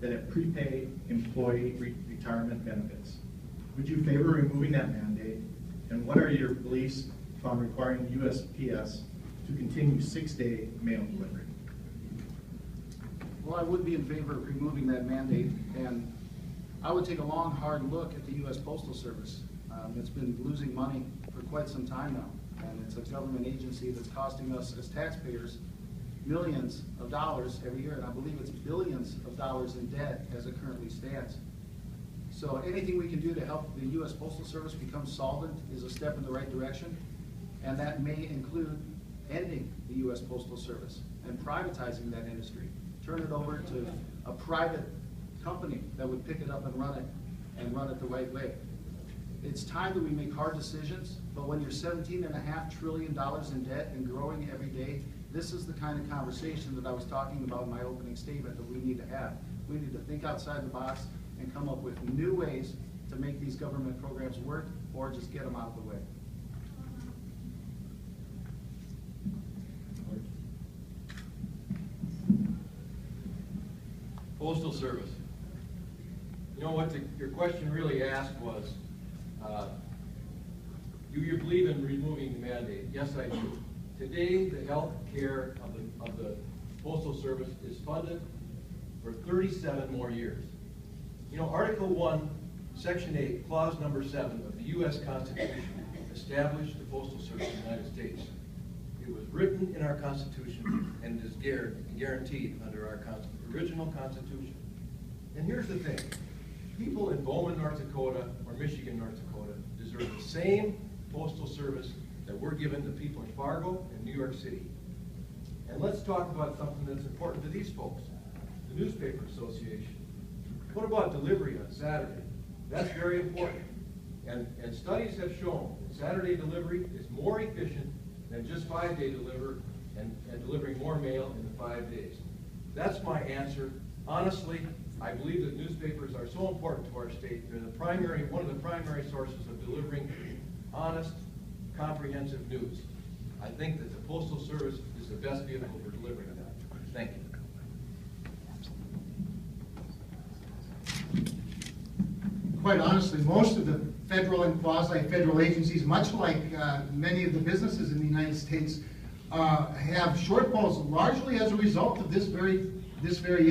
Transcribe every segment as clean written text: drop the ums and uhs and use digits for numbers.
that have prepaid employee retirement benefits. Would you favor removing that mandate? And what are your beliefs on requiring USPS to continue 6-day mail delivery? Well, I would be in favor of removing that mandate, and I would take a long, hard look at the U.S. Postal Service. It's been losing money for quite some time now, and it's a government agency that's costing us as taxpayers millions of dollars every year, and I believe it's billions of dollars in debt as it currently stands. So anything we can do to help the U.S. Postal Service become solvent is a step in the right direction, and that may include ending the U.S. Postal Service and privatizing that industry. Turn it over to a private company that would pick it up and run it the right way. It's time that we make hard decisions, but when you're $17.5 trillion in debt and growing every day, this is the kind of conversation that I was talking about in my opening statement that we need to have. We need to think outside the box and come up with new ways to make these government programs work, or just get them out of the way. Postal Service. You know what your question really asked was, do you believe in removing the mandate? Yes, I do. Today, the health care of the Postal Service is funded for 37 more years. You know, Article 1, Section 8, Clause number 7 of the U.S. Constitution established the Postal Service of the United States. It was written in our Constitution and is guaranteed under our original Constitution. And here's the thing. People in Bowman, North Dakota, or Michigan, North Dakota, deserve the same Postal Service that we're giving to people in Fargo and New York City. And let's talk about something that's important to these folks, the Newspaper Association. What about delivery on Saturday? That's very important. And studies have shown that Saturday delivery is more efficient than just 5-day delivery and delivering more mail in the 5 days. That's my answer. Honestly, I believe that newspapers are so important to our state. They're one of the primary sources of delivering honest, comprehensive news. I think that the Postal Service is the best vehicle for delivering that. Thank you. Quite honestly, most of the federal and quasi-federal agencies, much like many of the businesses in the United States, have shortfalls largely as a result of this very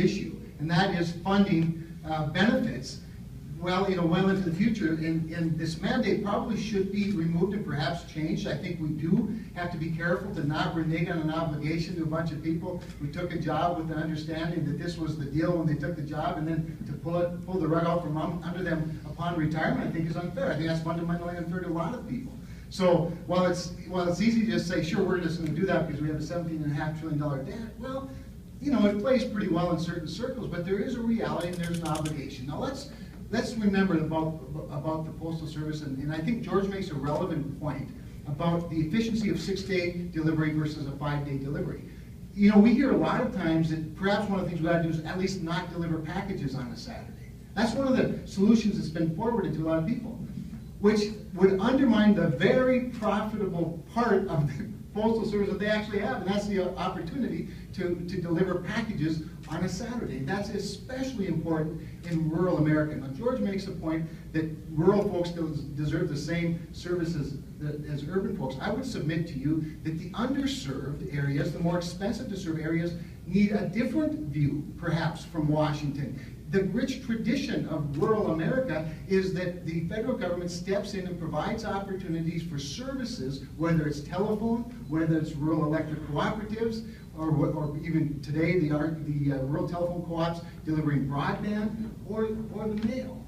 issue, and that is funding benefits well into the future. And this mandate probably should be removed and perhaps changed. I think we do have to be careful to not renege on an obligation to a bunch of people who took a job with the understanding that this was the deal when they took the job, and then to pull the rug out from under them upon retirement, I think is unfair. I think that's fundamentally unfair to a lot of people. So while it's easy to just say, sure, we're just going to do that because we have a $17.5 trillion debt, well, you know, it plays pretty well in certain circles, but there is a reality and there's an obligation. Now let's remember about the Postal Service, and I think George makes a relevant point about the efficiency of 6-day delivery versus a 5-day delivery. You know, we hear a lot of times that perhaps one of the things we got to do is at least not deliver packages on a Saturday. That's one of the solutions that's been forwarded to a lot of people, which would undermine the very profitable part of the Postal Service that they actually have, and that's the opportunity to deliver packages on a Saturday. That's especially important in rural America. Now, George makes a point that rural folks deserve the same services as urban folks. I would submit to you that the underserved areas, the more expensive to serve areas, need a different view, perhaps, from Washington. The rich tradition of rural America is that the federal government steps in and provides opportunities for services, whether it's telephone, whether it's rural electric cooperatives, or even today the rural telephone co-ops delivering broadband or the mail.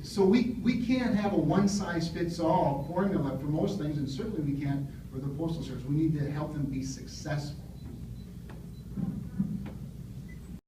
So we can't have a one-size-fits-all formula for most things, and certainly we can't for the Postal Service. We need to help them be successful.